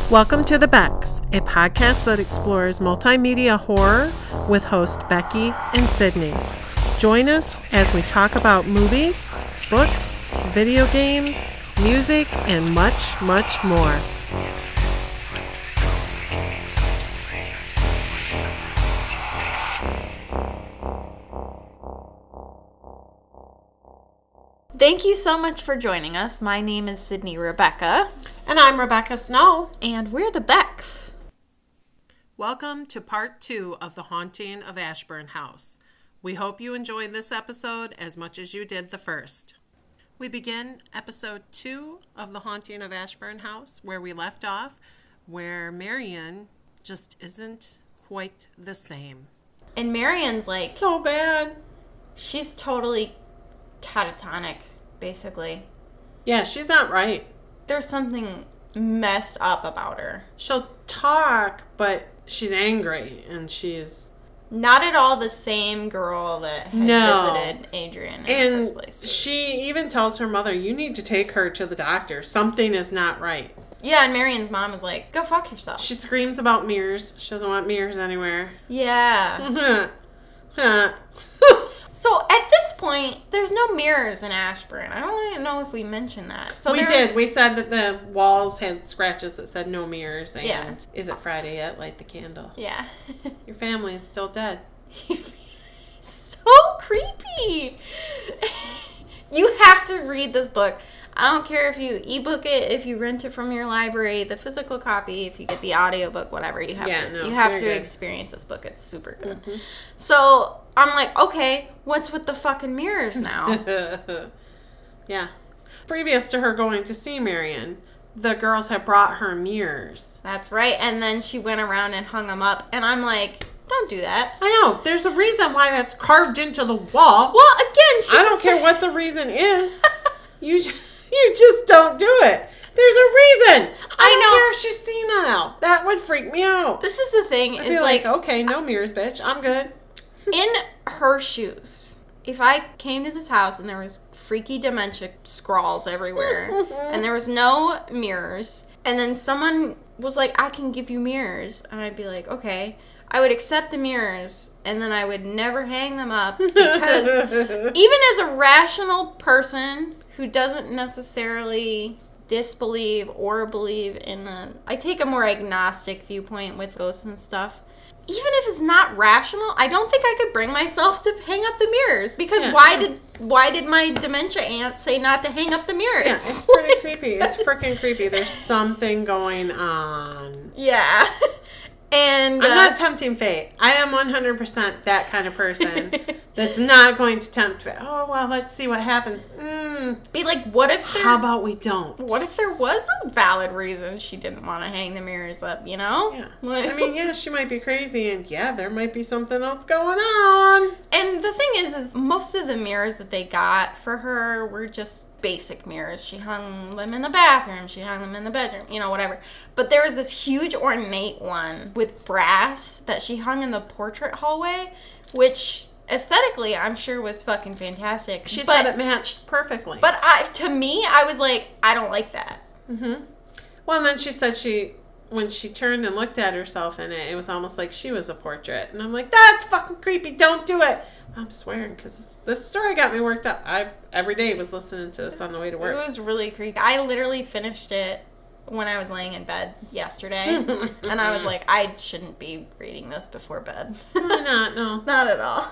Welcome to the Becks, a podcast that explores multimedia horror with hosts Becky and Sydney. Join us as we talk about movies, books, video games, music, and much, much more. Thank you so much for joining us. My name is Sydney Rebecca. And I'm Rebecca Snow. And we're the Becks. Welcome to part 2 of the Haunting of Ashburn house. We hope you enjoyed this episode as much as you did the first. We begin episode 2 of the Haunting of Ashburn house where we left off, where Marion just isn't quite the same. And Marion's like... so bad. She's totally catatonic, basically. Yeah, she's not right. There's something messed up about her. She'll talk, but she's angry, and she's... not at all the same girl that had visited Adrian in the first place. She even tells her mother, you need to take her to the doctor. Something is not right. Yeah, and Marion's mom is like, go fuck yourself. She screams about mirrors. She doesn't want mirrors anywhere. Yeah. So at this point, there's no mirrors in Ashburn. I don't even know if we mentioned that. So we did. We said that the walls had scratches that said no mirrors. And yeah. Is it Friday yet? Light the candle. Yeah. Your family is still dead. So creepy. You have to read this book. I don't care if you ebook it, if you rent it from your library, the physical copy, if you get the audiobook, whatever. You have to experience this book. It's super good. Mm-hmm. So I'm like, okay, what's with the fucking mirrors now? Yeah. Previous to her going to see Marion, the girls had brought her mirrors. That's right. And then she went around and hung them up. And I'm like, don't do that. I know. There's a reason why that's carved into the wall. Well, again, I don't care what the reason is. You just don't do it. There's a reason. I don't care if she's senile. That would freak me out. This is the thing. I'd be like, okay, no mirrors, bitch. I'm good. In her shoes, if I came to this house and there was freaky dementia scrawls everywhere and there was no mirrors and then someone was like, I can give you mirrors, and I'd be like, okay. I would accept the mirrors, and then I would never hang them up because even as a rational person who doesn't necessarily disbelieve or believe in I take a more agnostic viewpoint with ghosts and stuff. Even if it's not rational, I don't think I could bring myself to hang up the mirrors because why did my dementia aunt say not to hang up the mirrors? Yeah, it's pretty creepy. It's freaking creepy. There's something going on. Yeah. And I'm not tempting fate. I am 100% that kind of person that's not going to tempt fate. Oh, well, let's see what happens. Be like, what if how about we don't? What if there was a valid reason she didn't want to hang the mirrors up, you know? Yeah. I mean, yeah, she might be crazy, and yeah, there might be something else going on. And the thing is most of the mirrors that they got for her were just basic mirrors. She hung them in the bathroom. She hung them in the bedroom. You know, whatever. But there was this huge ornate one with brass that she hung in the portrait hallway, which aesthetically I'm sure was fucking fantastic. She said it matched perfectly. But to me, I was like, I don't like that. Mm-hmm. Well, and then she said when she turned and looked at herself in it, it was almost like she was a portrait. And I'm like, that's fucking creepy. Don't do it. I'm swearing because this story got me worked up. I every day was listening to this on the way to work. It was really creepy. I literally finished it when I was laying in bed yesterday. And I was like, I shouldn't be reading this before bed. Why not? No. Not at all.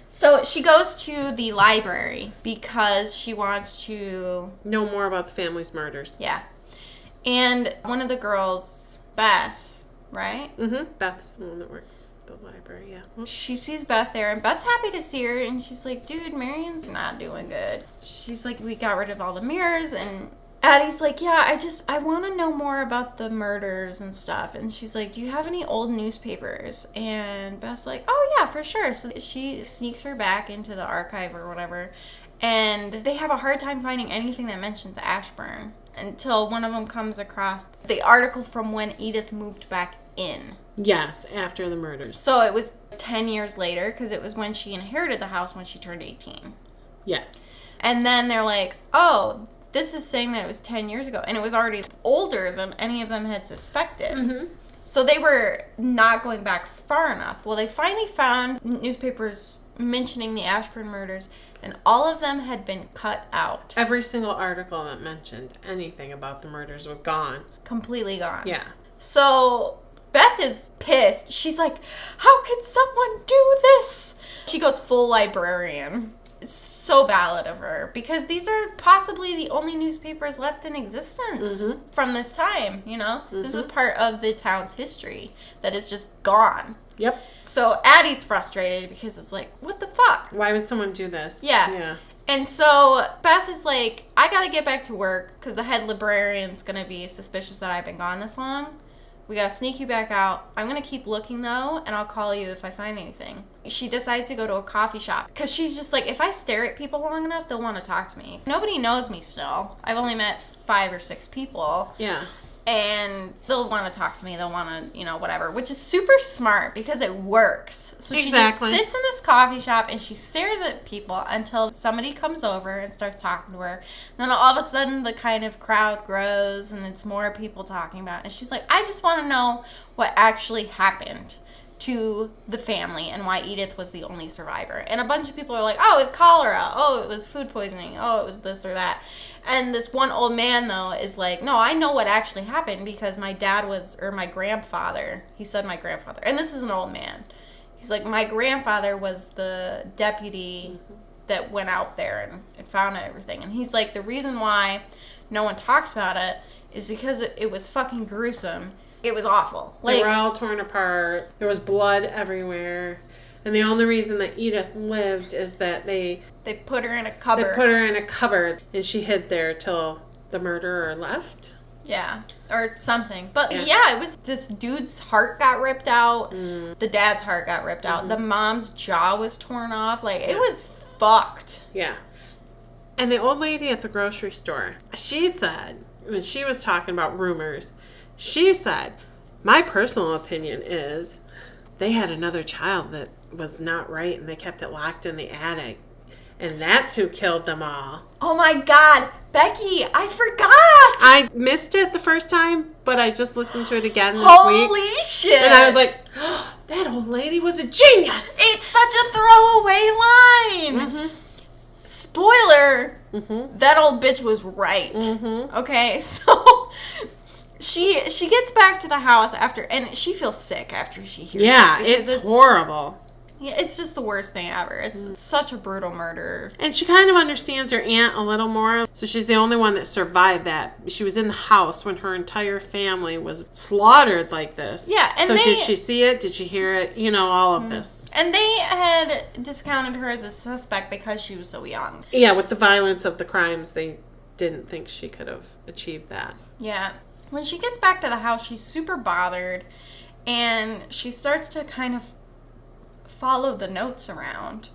So she goes to the library because she wants to know more about the family's murders. Yeah. And one of the girls, Beth, right? Mm-hmm. Beth's the one that works at the library, yeah. She sees Beth there, and Beth's happy to see her, and she's like, dude, Marion's not doing good. She's like, we got rid of all the mirrors, and Addie's like, yeah, I want to know more about the murders and stuff. And she's like, do you have any old newspapers? And Beth's like, oh, yeah, for sure. So she sneaks her back into the archive or whatever, and they have a hard time finding anything that mentions Ashburn until one of them comes across the article from when Edith moved back in. Yes, after the murders. So it was 10 years later because it was when she inherited the house when she turned 18. Yes. And then they're like, oh, this is saying that it was 10 years ago, and it was already older than any of them had suspected. Mm-hmm. So they were not going back far enough. Well, they finally found newspapers mentioning the Ashburn murders, and all of them had been cut out. Every single article that mentioned anything about the murders was gone. Completely gone. Yeah. So Beth is pissed. She's like, how can someone do this? She goes full librarian. It's so valid of her, because these are possibly the only newspapers left in existence from this time, you know? Mm-hmm. This is a part of the town's history that is just gone. Yep. So Addie's frustrated because it's like, what the fuck? Why would someone do this? Yeah. And so Beth is like, I gotta get back to work because the head librarian's gonna be suspicious that I've been gone this long. We gotta sneak you back out. I'm gonna keep looking though, and I'll call you if I find anything. She decides to go to a coffee shop because she's just like, if I stare at people long enough, they'll want to talk to me. Nobody knows me still. I've only met 5 or 6 people. Yeah. And they'll want to talk to me. They'll want to, you know, whatever, which is super smart because it works. So she just sits in this coffee shop and she stares at people until somebody comes over and starts talking to her. And then all of a sudden the kind of crowd grows and it's more people talking about it. And she's like, I just want to know what actually happened to the family and why Edith was the only survivor. And a bunch of people are like, oh, it was cholera. Oh, it was food poisoning. Oh, it was this or that. And this one old man, though, is like, no, I know what actually happened because my dad was, or my grandfather, he said my grandfather, and this is an old man. He's like, my grandfather was the deputy that went out there and found everything. And he's like, the reason why no one talks about it is because it was fucking gruesome. It was awful. Like, they were all torn apart. There was blood everywhere. And the only reason that Edith lived is that they put her in a cupboard. They put her in a cupboard, and she hid there till the murderer left. Yeah, or something. But yeah, it was this dude's heart got ripped out. The dad's heart got ripped out. The mom's jaw was torn off. Like, it was fucked. Yeah. And the old lady at the grocery store, she said, when she was talking about rumors, she said, my personal opinion is they had another child that was not right and they kept it locked in the attic. And that's who killed them all. Oh my God. Becky, I forgot. I missed it the first time, but I just listened to it again this week. Holy shit. And I was like, oh, that old lady was a genius. It's such a throwaway line. Spoiler, that old bitch was right. Okay, so she gets back to the house after, and she feels sick after she hears this. It's horrible. Yeah, it's just the worst thing ever. It's such a brutal murder. And she kind of understands her aunt a little more. So she's the only one that survived that. She was in the house when her entire family was slaughtered like this. Yeah. And so did she see it? Did she hear it? You know, all of this. And they had discounted her as a suspect because she was so young. Yeah, with the violence of the crimes, they didn't think she could have achieved that. Yeah. When she gets back to the house, she's super bothered. And she starts to kind of follow the notes around.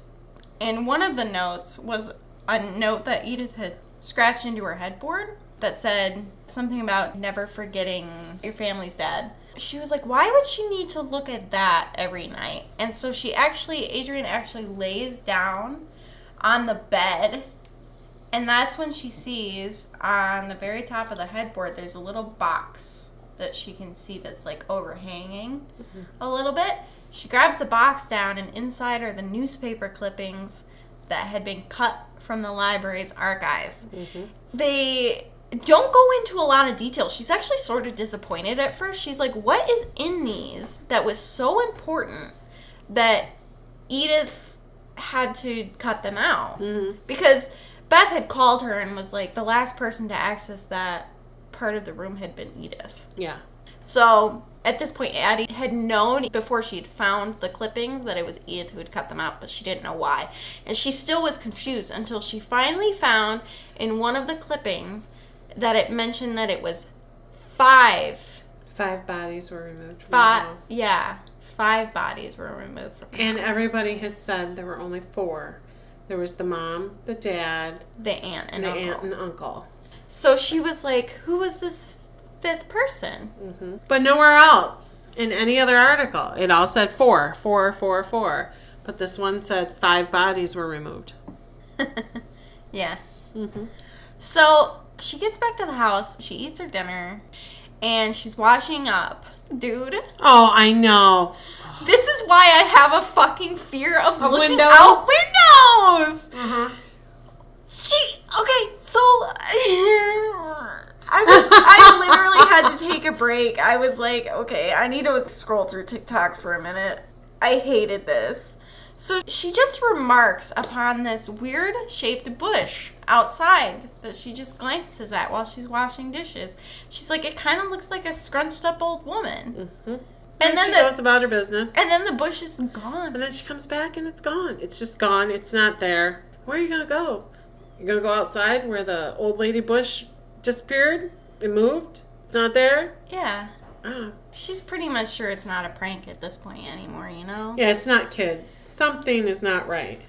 And one of the notes was a note that Edith had scratched into her headboard that said something about never forgetting your family's dead. She was like, why would she need to look at that every night? And so Adrienne actually lays down on the bed, and that's when she sees on the very top of the headboard there's a little box that she can see that's like overhanging a little bit. She grabs the box down, and inside are the newspaper clippings that had been cut from the library's archives. They don't go into a lot of detail. She's actually sort of disappointed at first. She's like, what is in these that was so important that Edith had to cut them out? Because Beth had called her and was like, the last person to access that part of the room had been Edith. Yeah. So at this point, Addie had known before she had found the clippings that it was Edith who had cut them out, but she didn't know why. And she still was confused until she finally found in one of the clippings that it mentioned that it was 5 bodies were removed from the house. Yeah, 5 bodies were removed from the house. And everybody had said there were only 4. There was the mom, the dad, the aunt, and the uncle. So she was like, who was this 5th person? But nowhere else in any other article. It all said 4. But this one said 5 bodies were removed. Yeah. So she gets back to the house, she eats her dinner, and she's washing up. Dude. Oh, I know. This is why I have a fucking fear of looking windows? out windows. Uh-huh. Okay, so I literally had to take a break. I was like, okay, I need to scroll through TikTok for a minute. I hated this. So she just remarks upon this weird shaped bush outside that she just glances at while she's washing dishes. She's like, it kind of looks like a scrunched up old woman. Mm-hmm. And then she goes about her business. And then the bush is gone. And then she comes back and it's gone. It's just gone. It's not there. Where are you going to go? You're going to go outside where the old lady bush disappeared? It moved? It's not there? Yeah. Oh. She's pretty much sure it's not a prank at this point anymore, you know? Yeah, it's not kids. Something is not right.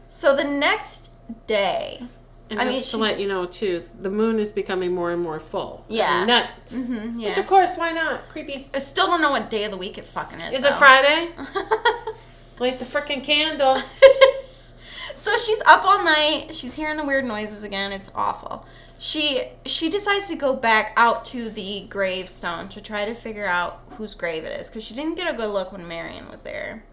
So the next day... And to let you know, too, the moon is becoming more and more full. Yeah. Every night. Mm-hmm, yeah. Which, of course, why not? Creepy. I still don't know what day of the week it fucking is, Is it Friday? Light the frickin' candle. So she's up all night. She's hearing the weird noises again. It's awful. She decides to go back out to the gravestone to try to figure out whose grave it is, because she didn't get a good look when Marion was there.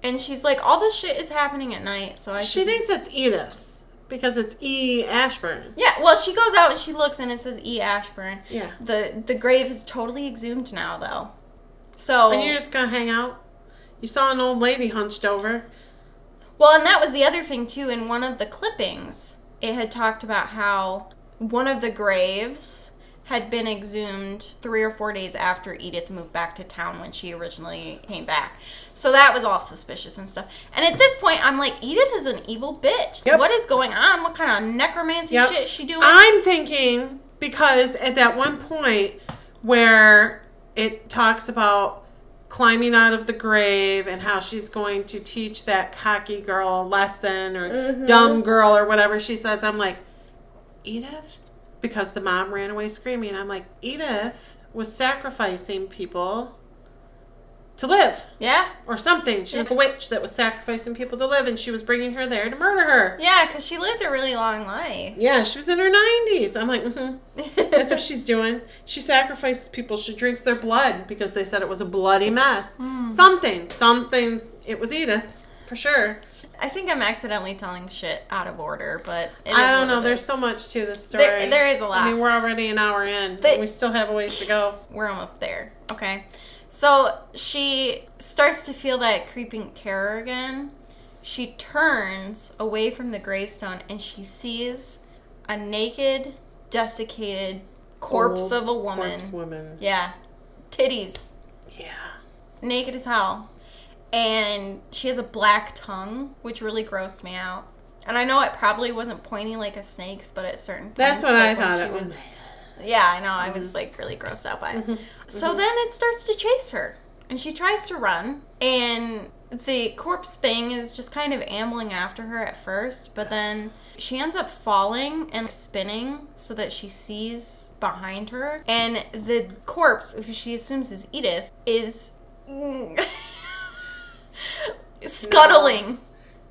And she's like, all this shit is happening at night, so She thinks it's Edith's. Because it's E. Ashburn. Yeah, well, she goes out and she looks and it says E. Ashburn. Yeah. The grave is totally exhumed now, though. So. And you're just going to hang out? You saw an old lady hunched over. Well, and that was the other thing, too. In one of the clippings, it had talked about how one of the graves had been exhumed 3 or 4 days after Edith moved back to town when she originally came back. So that was all suspicious and stuff. And at this point, I'm like, Edith is an evil bitch. Yep. What is going on? What kind of necromancy shit is she doing? I'm thinking, because at that one point where it talks about climbing out of the grave and how she's going to teach that cocky girl a lesson or dumb girl or whatever she says, I'm like, Edith? Because the mom ran away screaming. I'm like, Edith was sacrificing people to live. Yeah. Or something. She was a witch that was sacrificing people to live, and she was bringing her there to murder her. Yeah, because she lived a really long life. Yeah, she was in her 90s. I'm like, That's what she's doing. She sacrifices people. She drinks their blood because they said it was a bloody mess. Something. It was Edith, for sure. I think I'm accidentally telling shit out of order, but I don't know. There's so much to this story. There is a lot. I mean, we're already an hour in. We still have a ways to go. We're almost there. Okay. So she starts to feel that creeping terror again. She turns away from the gravestone and she sees a naked, desiccated corpse of a woman. Corpse woman. Yeah. Titties. Yeah. Naked as hell. And she has a black tongue, which really grossed me out. And I know it probably wasn't pointy like a snake's, but at certain points. That's what like I thought it was. Yeah, I know. I was like really grossed out by it. So then it starts to chase her. And she tries to run. And the corpse thing is just kind of ambling after her at first. But then she ends up falling and spinning so that she sees behind her. And the corpse, who she assumes is Edith, is scuttling. No.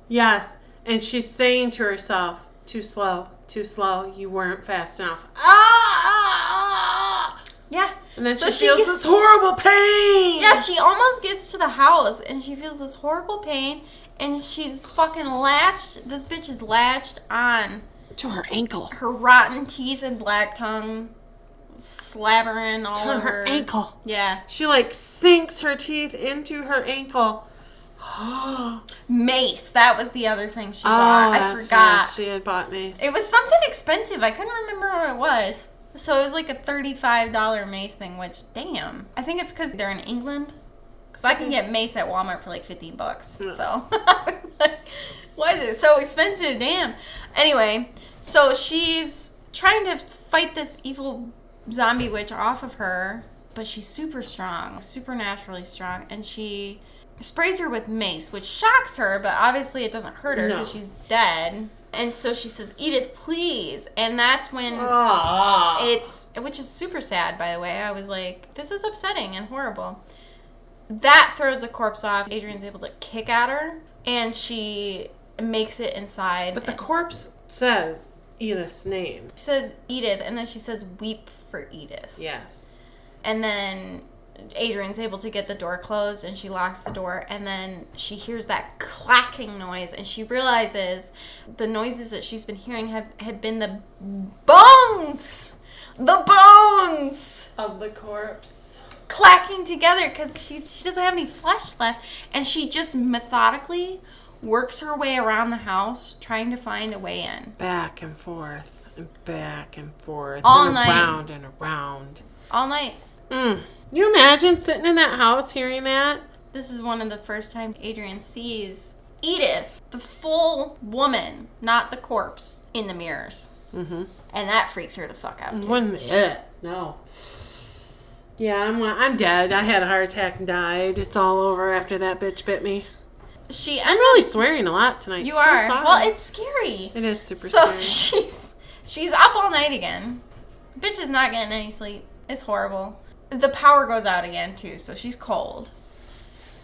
Yes. And she's saying to herself, too slow, you weren't fast enough. Ah! Yeah. And then she feels this horrible pain. Yeah, she almost gets to the house and she feels this horrible pain and she's fucking latched. This bitch is latched on to her ankle. Her rotten teeth and black tongue slabbering all over her ankle. Yeah. She like sinks her teeth into her ankle. Mace. That was the other thing she bought. I forgot. Yes, she had bought mace. It was something expensive. I couldn't remember what it was. So it was like a $35 mace thing, which, damn. I think it's because they're in England. Because I can get mace at Walmart for like $15. Yeah. So, why is it so expensive? Damn. Anyway, so she's trying to fight this evil zombie witch off of her. But she's super strong, supernaturally strong. And she sprays her with mace, which shocks her, but obviously it doesn't hurt her because she's dead. And so she says, Edith, please. And that's when which is super sad, by the way. I was like, this is upsetting and horrible. That throws the corpse off. Adrian's able to kick at her, and she makes it inside. But the corpse says, Edith's name. She says Edith, and then she says weep for Edith. Yes. And then Adrian's able to get the door closed, and she locks the door, and then she hears that clacking noise, and she realizes the noises that she's been hearing have been the bones! The bones! Of the corpse. Clacking together, because she doesn't have any flesh left, and she just methodically works her way around the house, trying to find a way in. Back and forth, and back and forth, All and night. around and around. All night. You imagine sitting in that house hearing that? This is one of the first times Adrian sees Edith, the full woman, not the corpse, in the mirrors. Mm-hmm. And that freaks her the fuck out, too. One minute. No. Yeah, I'm dead. I had a heart attack and died. It's all over after that bitch bit me. I'm really swearing a lot tonight. You so are. sorry. Well, it's scary. It is super scary. scary. So she's up all night again. Bitch is not getting any sleep. It's horrible. The power goes out again, too, so she's cold.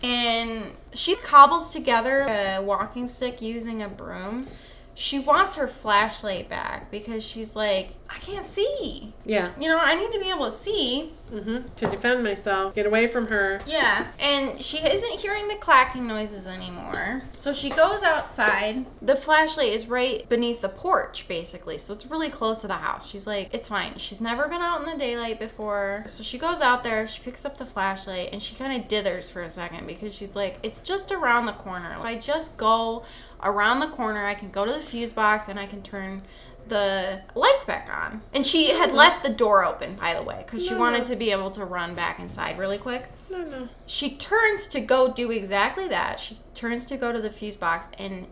And she cobbles together a walking stick using a broom. She wants her flashlight back because she's like, I can't see. Yeah. You know, I need to be able to see. Mm-hmm. To defend myself. Get away from her. Yeah. And she isn't hearing the clacking noises anymore. So she goes outside. The flashlight is right beneath the porch, basically. So it's really close to the house. She's like, it's fine. She's never been out in the daylight before. So she goes out there. She picks up the flashlight. And she kind of dithers for a second because she's like, it's just around the corner. If I just go around the corner, I can go to the fuse box and I can turn the lights back on. And she had left the door open, by the way, because she wanted to be able to run back inside really quick. No. She turns to go do exactly that. She turns to go to the fuse box, and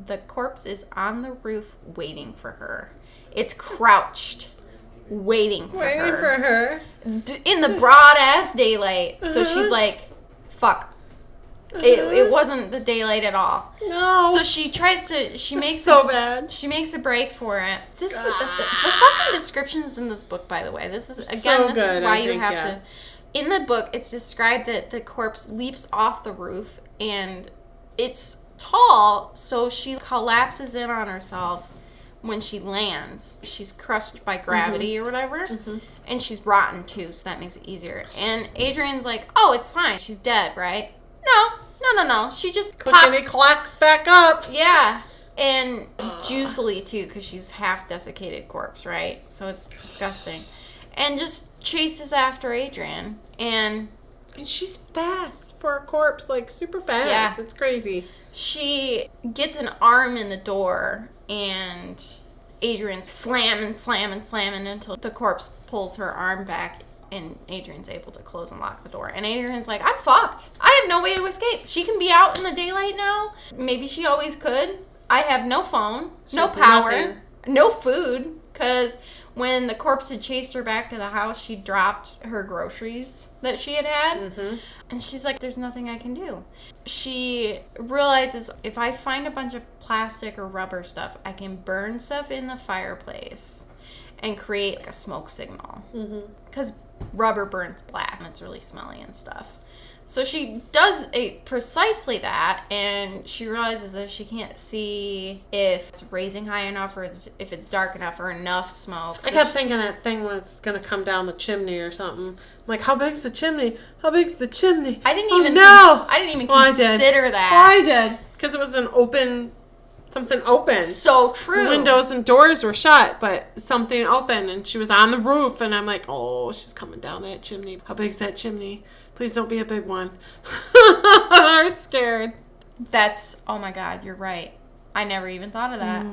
the corpse is on the roof waiting for her. It's crouched, waiting for her. In the broad-ass daylight. So she's like, fuck. It wasn't the daylight at all. No. So she tries to. She makes bad. She makes a break for it. This is the fucking descriptions in this book. By the way, this is again. This is why you have to. In the book, it's described that the corpse leaps off the roof, and it's tall, so she collapses in on herself when she lands. She's crushed by gravity or whatever, and she's rotten too, so that makes it easier. And Adrian's like, "Oh, it's fine. She's dead, right?" No. She just clacks back up. Yeah. And juicily, too, because she's half desiccated corpse, right? So it's disgusting. And just chases after Adrian. And she's fast for a corpse, like super fast. Yeah. It's crazy. She gets an arm in the door, and Adrian's slamming until the corpse pulls her arm back. And Adrian's able to close and lock the door. And Adrian's like, I'm fucked. I have no way to escape. She can be out in the daylight now. Maybe she always could. I have no phone, no power, no food. Because when the corpse had chased her back to the house, she dropped her groceries that she had had. And she's like, there's nothing I can do. She realizes if I find a bunch of plastic or rubber stuff, I can burn stuff in the fireplace and create like a smoke signal. Because rubber burns black and it's really smelly and stuff. So she does precisely that, and she realizes that she can't see if it's raising high enough or if it's dark enough or enough smoke. So I kept thinking that thing was going to come down the chimney or something. I'm like, how big's the chimney? How big's the chimney? I didn't even consider that. Well, I did. Because it was something open. So true. The windows and doors were shut, but something open, and she was on the roof, and I'm like, oh, she's coming down that chimney. How big's that chimney? Please don't be a big one. I was scared. Oh my God, you're right. I never even thought of that.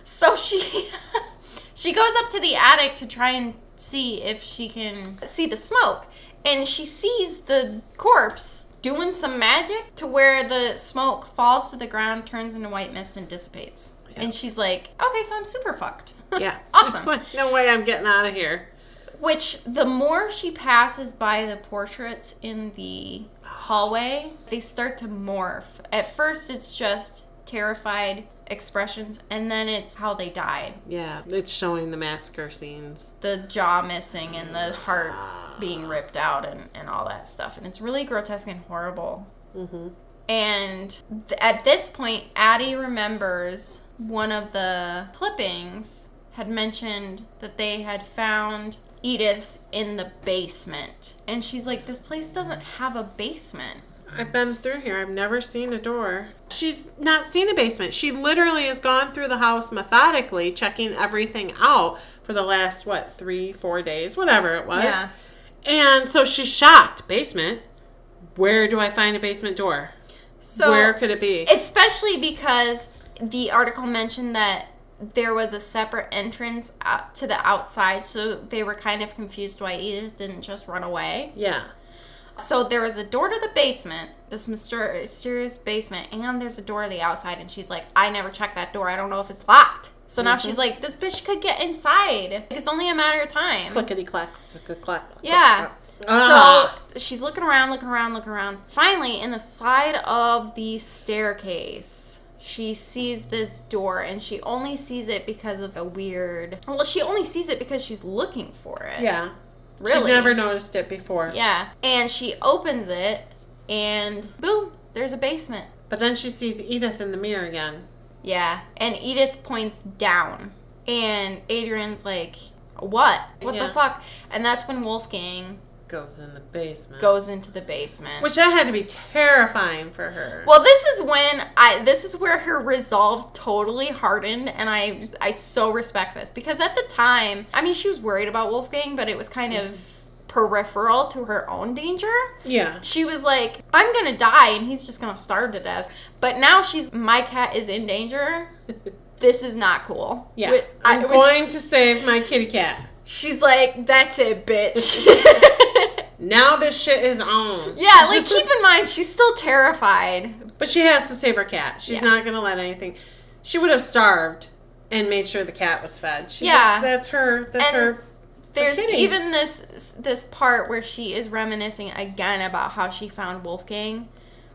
So she goes up to the attic to try and see if she can see the smoke, and she sees the corpse doing some magic to where the smoke falls to the ground, turns into white mist, and dissipates. Yeah. And she's like, okay, so I'm super fucked. Yeah. Awesome. It's like, no way I'm getting out of here. Which, the more she passes by the portraits in the hallway, they start to morph. At first, it's just terrified expressions, and then it's how they died. Yeah, it's showing the massacre scenes. The jaw missing and the heart being ripped out and all that stuff. And it's really grotesque and horrible. And at this point, Addie remembers one of the clippings had mentioned that they had found Edith in the basement. And she's like, this place doesn't have a basement. I've been through here. I've never seen a door. She's not seen a basement. She literally has gone through the house methodically, checking everything out for the last, 3-4 days, whatever it was. Yeah. And so she's shocked. Basement? Where do I find a basement door? So, where could it be? Especially because the article mentioned that there was a separate entrance out to the outside, so they were kind of confused why Edith didn't just run away. Yeah. So there was a door to the basement, this mysterious basement, and there's a door to the outside, and she's like, I never checked that door. I don't know if it's locked. So now she's like, this bitch could get inside. It's only a matter of time. Clickety-clack, click-clack. Yeah. So she's looking around. Finally, in the side of the staircase, she sees this door, and she only sees it because of a weird... Well, she only sees it because she's looking for it. Yeah. Really? She'd never noticed it before. Yeah. And she opens it, and boom, there's a basement. But then she sees Edith in the mirror again. Yeah. And Edith points down. And Adrian's like, what? What the fuck? And that's when Wolfgang goes in the basement. Goes into the basement. Which that had to be terrifying for her. Well, this is where her resolve totally hardened, and I so respect this. Because at the time, I mean, she was worried about Wolfgang, but it was kind of peripheral to her own danger. Yeah. She was like, I'm gonna die, and he's just gonna starve to death. But now my cat is in danger. This is not cool. Yeah. I'm going to save my kitty cat. She's like, that's it, bitch. Now this shit is on. Yeah, like, keep in mind, she's still terrified. But she has to save her cat. She's not going to let anything... She would have starved and made sure the cat was fed. That's her. That's her. There's even this part where she is reminiscing again about how she found Wolfgang,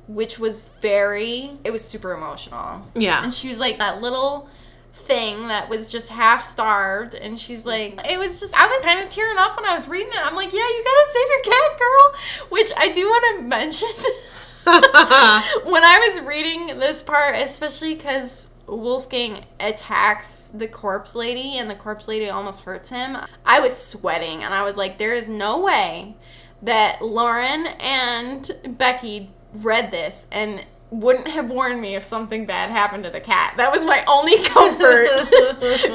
which was it was super emotional. Yeah. And she was like, that little thing that was just half starved, and she's like, I was kind of tearing up when I was reading it. I'm like, yeah, you gotta save your cat, girl. Which I do want to mention when I was reading this part, especially because Wolfgang attacks the corpse lady and the corpse lady almost hurts him, I was sweating, and I was like, there is no way that Lauren and Becky read this and wouldn't have warned me if something bad happened to the cat. That was my only comfort.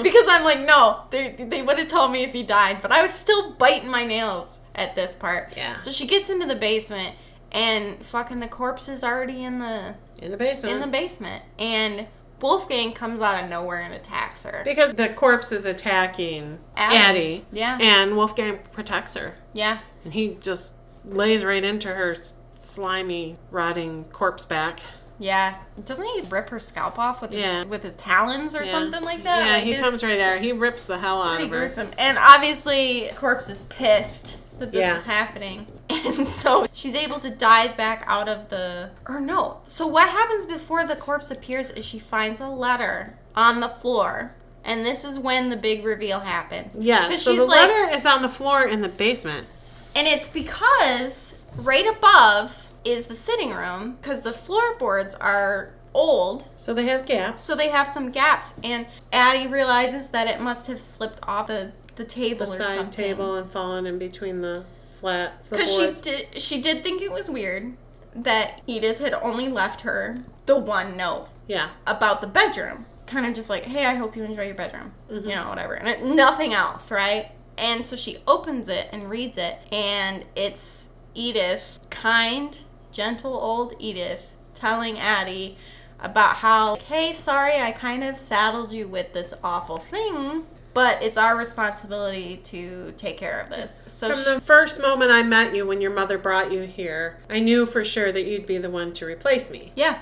Because I'm like, no, they would have told me if he died. But I was still biting my nails at this part. Yeah. So she gets into the basement, and fucking the corpse is already in the basement. And Wolfgang comes out of nowhere and attacks her. Because the corpse is attacking Addie. Yeah. And Wolfgang protects her. Yeah. And he just lays right into her slimy, rotting corpse back. Yeah. Doesn't he rip her scalp off with his talons or something like that? Yeah, like he comes right at her. He rips the hell out of her. Gruesome. And obviously, Corpse is pissed that this is happening. And so she's able to dive back out of the... Or no. So what happens before the corpse appears is she finds a letter on the floor. And this is when the big reveal happens. Yeah, so the letter is on the floor in the basement. And it's because right above is the sitting room, because the floorboards are old. So they have gaps. So they have some gaps. And Addie realizes that it must have slipped off the table or something. The side table and fallen in between the slats, the boards. Because she did think it was weird that Edith had only left her the one note. Yeah. About the bedroom. Kind of just like, hey, I hope you enjoy your bedroom. Mm-hmm. You know, whatever. And nothing else, right? And so she opens it and reads it. And it's Edith, kind, gentle old Edith, telling Addie about how, hey, sorry, I kind of saddled you with this awful thing, but it's our responsibility to take care of this. So from the first moment I met you when your mother brought you here, I knew for sure that you'd be the one to replace me. Yeah.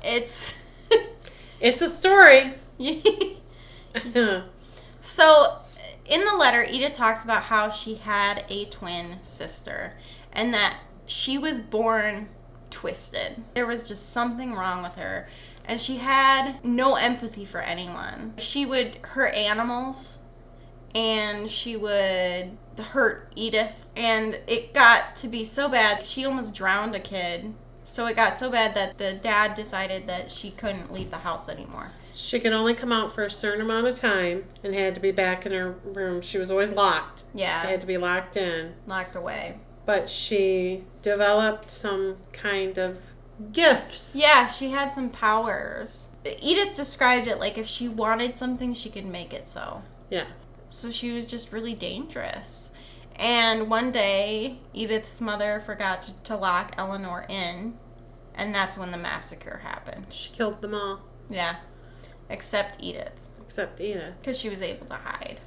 It's... it's a story. So, in the letter, Edith talks about how she had a twin sister, and that she was born twisted. There was just something wrong with her, and she had no empathy for anyone. She would hurt animals, and she would hurt Edith, and it got to be so bad she almost drowned a kid. So it got so bad that the dad decided that she couldn't leave the house anymore. She could only come out for a certain amount of time and had to be back in her room. She was always locked. Yeah. Had to be locked in. Locked away. But she developed some kind of gifts. Yeah, she had some powers. Edith described it like if she wanted something, she could make it so. Yeah. So she was just really dangerous. And one day, Edith's mother forgot to lock Eleanor in, and that's when the massacre happened. She killed them all. Yeah. Except Edith. Except Edith. Because she was able to hide.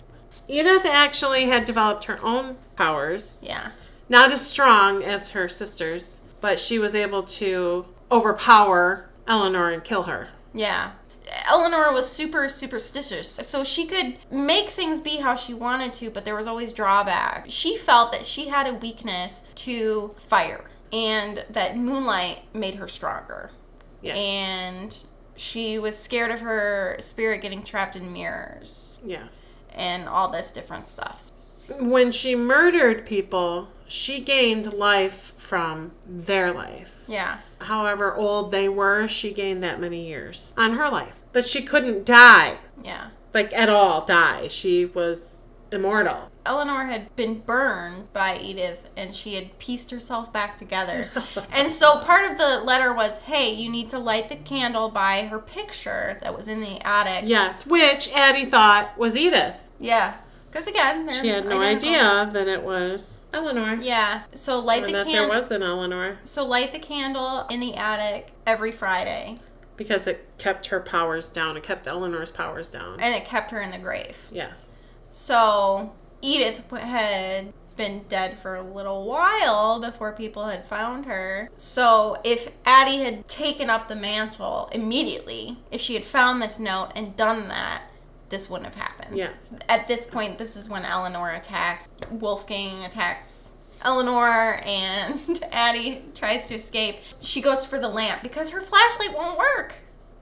Edith actually had developed her own powers. Yeah. Not as strong as her sisters, but she was able to overpower Eleanor and kill her. Yeah. Eleanor was super superstitious, so she could make things be how she wanted to, but there was always drawback. She felt that she had a weakness to fire, and that moonlight made her stronger. Yes. And she was scared of her spirit getting trapped in mirrors. Yes. And all this different stuff. When she murdered people, she gained life from their life. Yeah. However old they were, she gained that many years on her life. But she couldn't die. Yeah. Like, at all die. She was immortal. Eleanor had been burned by Edith, and she had pieced herself back together. And so part of the letter was, hey, you need to light the candle by her picture that was in the attic. Yes, which Addie thought was Edith. Yeah. Because, again, she had no idea that it was Eleanor. Yeah. So light the candle. There was an Eleanor. So light the candle in the attic every Friday. Because it kept her powers down. It kept Eleanor's powers down. And it kept her in the grave. Yes. So Edith had been dead for a little while before people had found her. So if Addie had taken up the mantle immediately, if she had found this note and done that, this wouldn't have happened. Yes. At this point, this is when Eleanor attacks. Wolfgang attacks Eleanor, and Addie tries to escape. She goes for the lamp because her flashlight won't work.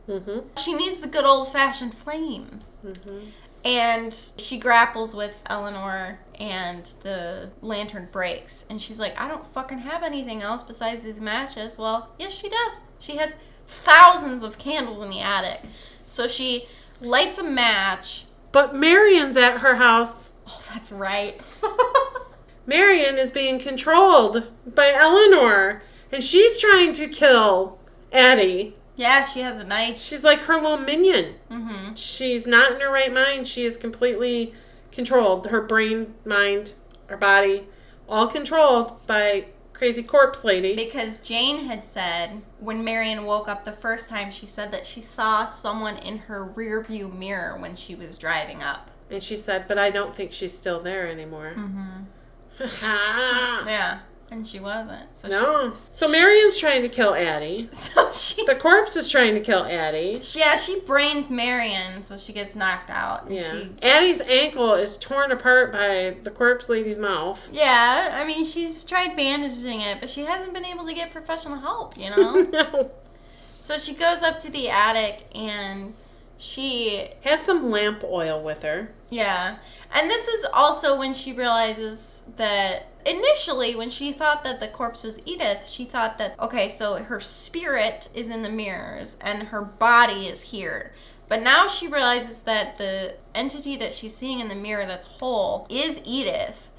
Mm-hmm. She needs the good old-fashioned flame. Mm-hmm. And she grapples with Eleanor, and the lantern breaks. And she's like, I don't fucking have anything else besides these matches. Well, yes, she does. She has thousands of candles in the attic. So she lights a match. But Marion's at her house. Oh, that's right. Marion is being controlled by Eleanor. And she's trying to kill Addie. Yeah, she has a knife. She's like her little minion. Mm-hmm. She's not in her right mind. She is completely controlled. Her brain, mind, her body, all controlled by crazy corpse lady. Because Jane had said, when Marion woke up the first time, she said that she saw someone in her rear view mirror when she was driving up. And she said, but I don't think she's still there anymore. Mm-hmm. Yeah. And she wasn't. So Marion's trying to kill Addie. The corpse is trying to kill Addie. She brains Marion, so she gets knocked out. Yeah. Addie's ankle is torn apart by the corpse lady's mouth. Yeah, I mean, she's tried bandaging it, but she hasn't been able to get professional help, you know? No. So she goes up to the attic, and she has some lamp oil with her. Yeah. And this is also when she realizes that initially when she thought that the corpse was Edith, she thought that, okay, so her spirit is in the mirrors and her body is here. But now she realizes that the entity that she's seeing in the mirror that's whole is Edith,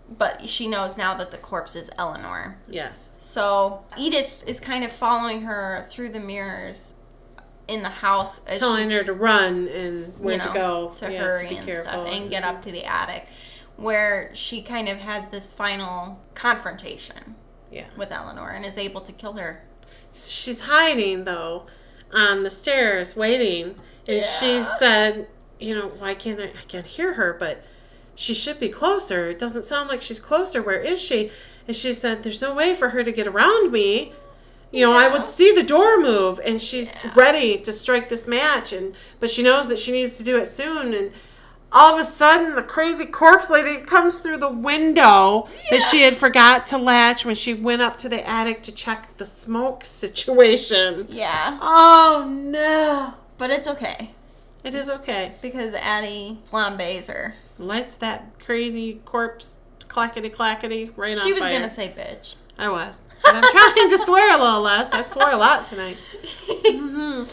but she knows now that the corpse is Eleanor. Yes. So Edith is kind of following her through the mirrors in the house, telling her to run and where to go, to hurry and stuff, and get up to the attic, where she kind of has this final confrontation with Eleanor and is able to kill her. She's hiding though on the stairs waiting, and she said, I can't hear her, but she should be closer. It doesn't sound like she's closer. Where is she? And she said, there's no way for her to get around me. I would see the door move, and she's ready to strike this match, but she knows that she needs to do it soon, and all of a sudden, the crazy corpse lady comes through the window that she had forgot to latch when she went up to the attic to check the smoke situation. Yeah. Oh, no. But it's okay. It is okay. Because Addie flambés her. Lights that crazy corpse clackety-clackety right on fire. She was going to say bitch. I was. But I'm trying to swear a little less. I swore a lot tonight. Mm-hmm.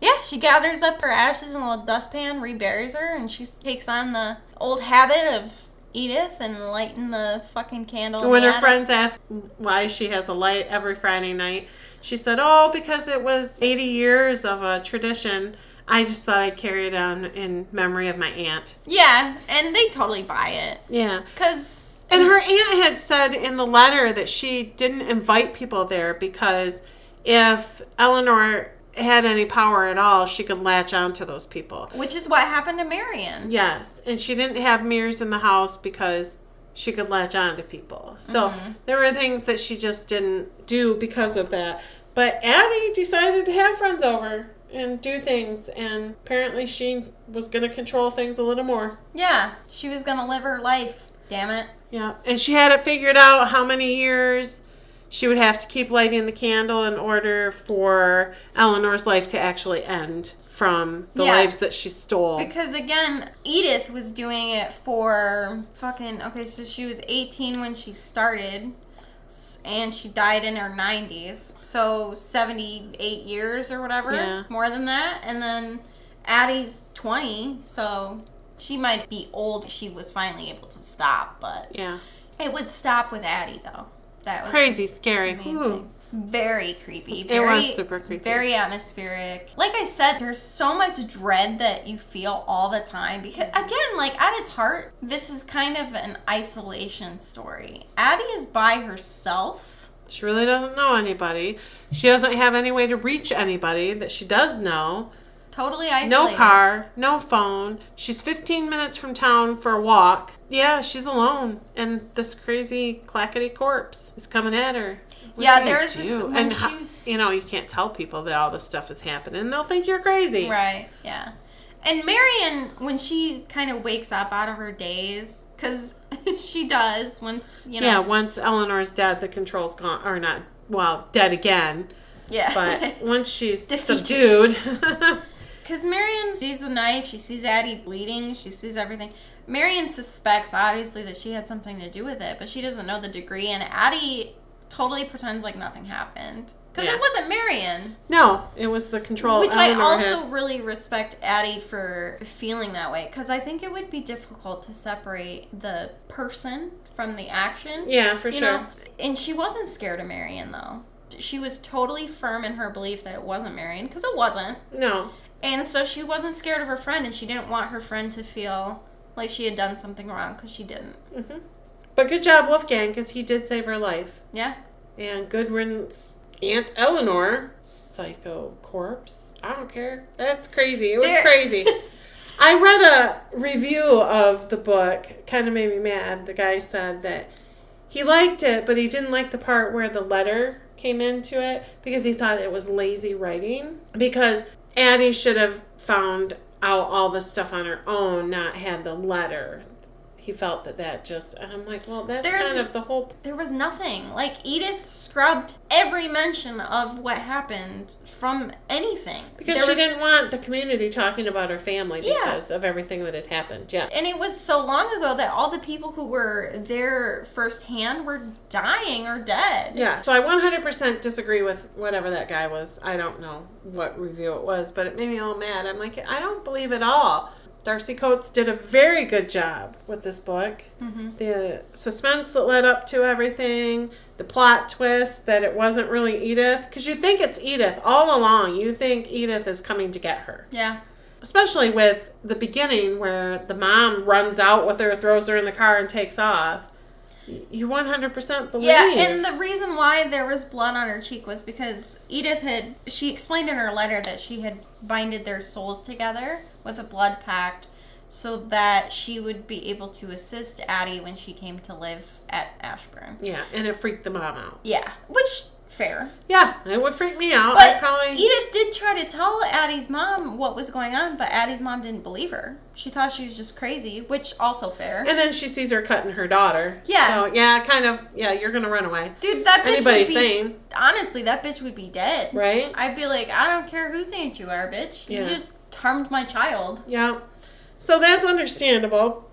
Yeah, she gathers up her ashes in a little dustpan, reburies her, and she takes on the old habit of Edith and lighting the fucking candle. When her friends asked why she has a light every Friday night, she said, "Oh, because it was 80 years of a tradition. I just thought I'd carry it on in memory of my aunt." Yeah, and they totally buy it. Yeah. And her aunt had said in the letter that she didn't invite people there because if Eleanor had any power at all, she could latch on to those people. Which is what happened to Marion. Yes, and she didn't have mirrors in the house because she could latch on to people. So there were things that she just didn't do because of that. But Addie decided to have friends over and do things, and apparently she was going to control things a little more. Yeah, she was going to live her life. Damn it. Yeah, and she had it figured out how many years she would have to keep lighting the candle in order for Eleanor's life to actually end from the lives that she stole. Because, again, Edith was doing it for okay, so she was 18 when she started, and she died in her 90s. So 78 years or whatever. Yeah. More than that. And then Addie's 20, so she might be old. She was finally able to stop, but yeah, it would stop with Addie, though. That was crazy, scary. Very creepy. It was super creepy. Very atmospheric. Like I said, there's so much dread that you feel all the time. Because, again, like, at its heart, this is kind of an isolation story. Addie is by herself. She really doesn't know anybody. She doesn't have any way to reach anybody that she does know. Totally isolated. No car, no phone. She's 15 minutes from town for a walk. Yeah, she's alone. And this crazy clackety corpse is coming at her. Yeah, there's this... And, you can't tell people that all this stuff is happening. They'll think you're crazy. Right, yeah. And Marion, when she kind of wakes up out of her daze, because she does once, Yeah, once Eleanor's dead, the control's gone. Or not, well, dead again. Yeah. But once she's subdued... Because Marion sees the knife, she sees Addie bleeding, she sees everything. Marion suspects, obviously, that she had something to do with it, but she doesn't know the degree, and Addie totally pretends like nothing happened. Because it wasn't Marion. No, it was the control Which Eleanor I also had. really respect Addie for feeling that way, because I think it would be difficult to separate the person from the action. Yeah, for sure. And she wasn't scared of Marion, though. She was totally firm in her belief that it wasn't Marion, because it wasn't. No. And so she wasn't scared of her friend, and she didn't want her friend to feel like she had done something wrong, because she didn't. Mm-hmm. But good job, Wolfgang, because he did save her life. Yeah. And good riddance, Aunt Eleanor, psycho corpse. I don't care. That's crazy. It was crazy. I read a review of the book. Kind of made me mad. The guy said that he liked it, but he didn't like the part where the letter came into it because he thought it was lazy writing. Because Addie should have found out all this stuff on her own, not had the letter. He felt that just... And I'm like, well, that's kind of the whole... There was nothing. Like, Edith scrubbed every mention of what happened from anything. Because she didn't want the community talking about her family because of everything that had happened. Yeah. And it was so long ago that all the people who were there firsthand were dying or dead. Yeah. So I 100% disagree with whatever that guy was. I don't know what review it was, but it made me all mad. I'm like, I don't believe it all. Darcy Coates did a very good job with this book. Mm-hmm. The suspense that led up to everything, the plot twist that it wasn't really Edith. Because you think it's Edith all along. You think Edith is coming to get her. Yeah. Especially with the beginning where the mom runs out with her, throws her in the car, and takes off. You 100% believe. Yeah, and the reason why there was blood on her cheek was because she explained in her letter that she had binded their souls together with a blood pact so that she would be able to assist Addie when she came to live at Ashburn. Yeah, and it freaked the mom out. Yeah, which... fair. Yeah, it would freak me out. But Edith did try to tell Addie's mom what was going on, but Addie's mom didn't believe her. She thought she was just crazy, which also fair. And then she sees her cutting her daughter. Yeah. So, yeah, you're going to run away. Dude, that bitch Anybody's would be... sane. Honestly, that bitch would be dead. Right? I'd be like, I don't care whose aunt you are, bitch. You just harmed my child. Yeah. So that's understandable,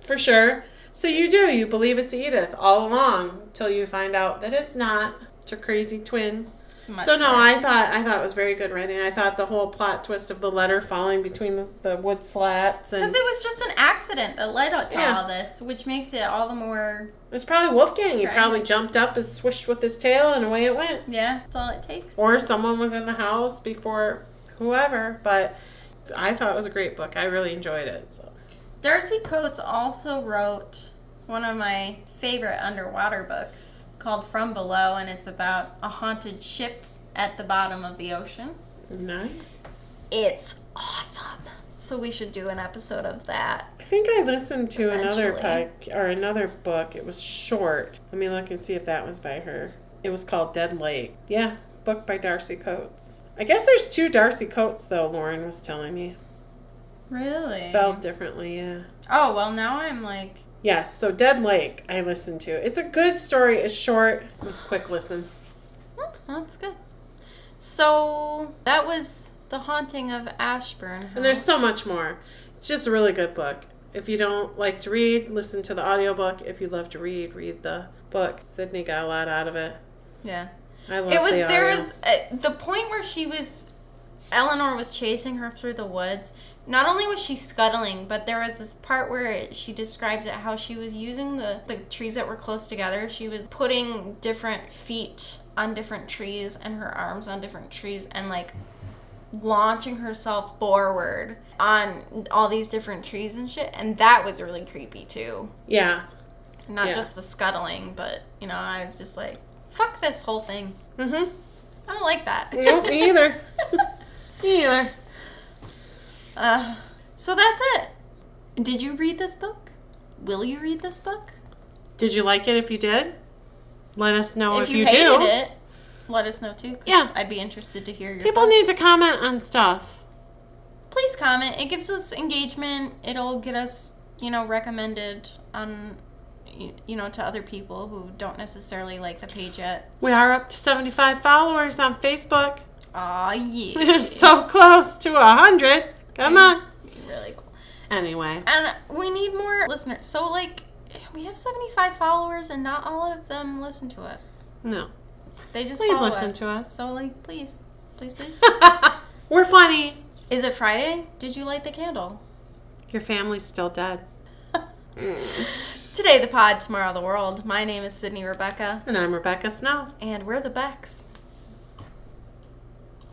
for sure. So you believe it's Edith all along, until you find out that it's not. It's a crazy twin. It's much So no, worse. I thought it was very good writing. I thought the whole plot twist of the letter falling between the wood slats and Because it was just an accident that led up to Yeah. all this, which makes it all the more... it was probably Wolfgang. He Tragic. probably jumped up and swished with his tail and away it went. Yeah, that's all it takes. Or someone was in the house before whoever. But I thought it was a great book. I really enjoyed it. So. Darcy Coates also wrote one of my favorite underwater books called From Below, and it's about a haunted ship at the bottom of the ocean. Nice. It's awesome. So we should do an episode of that. I think I listened to Eventually. another book. It was short. Let me look and see if that was by her. It was called Dead Lake. Yeah, book by Darcy Coates. I guess there's 2 Darcy Coates though, Lauren was telling me. Really? Spelled differently, yeah. Oh, well, now I'm like... Yes, so Dead Lake I listened to. It's a good story. It's short. It was a quick listen. Oh, that's good. So that was The Haunting of Ashburn House. And there's so much more. It's just a really good book. If you don't like to read, listen to the audiobook. If you love to read the book. Sydney got a lot out of it. Yeah. I love It was, the audio. there was, the point where Eleanor was chasing her through the woods. Not only was she scuttling, but there was this part where she describes it how she was using the trees that were close together. She was putting different feet on different trees and her arms on different trees and like launching herself forward on all these different trees and shit. And that was really creepy too. Yeah. Not Yeah. just the scuttling, but, you know, I was just like, fuck this whole thing. Mm-hmm. I don't like that. Nope, me either. Me either. So that's it. Did you read this book? Will you read this book? Did you like it? If you did, let us know if you hated do. it, let us know too. 'Cause Yeah. I'd be interested to hear your People thoughts. need to comment on stuff. Please comment. It gives us engagement. It'll get us, recommended on, to other people who don't necessarily like the page yet. We are up to 75 followers on Facebook. Aw, yeah. We're so close to 100. Come on. Really cool. Anyway. And we need more listeners. So, we have 75 followers and not all of them listen to us. No. They just Please follow listen us. to us. So, please. Please, please. We're funny. Is it Friday? Did you light the candle? Your family's still dead. Today the pod, tomorrow the world. My name is Sydney Rebecca. And I'm Rebecca Snow. And we're the Becks.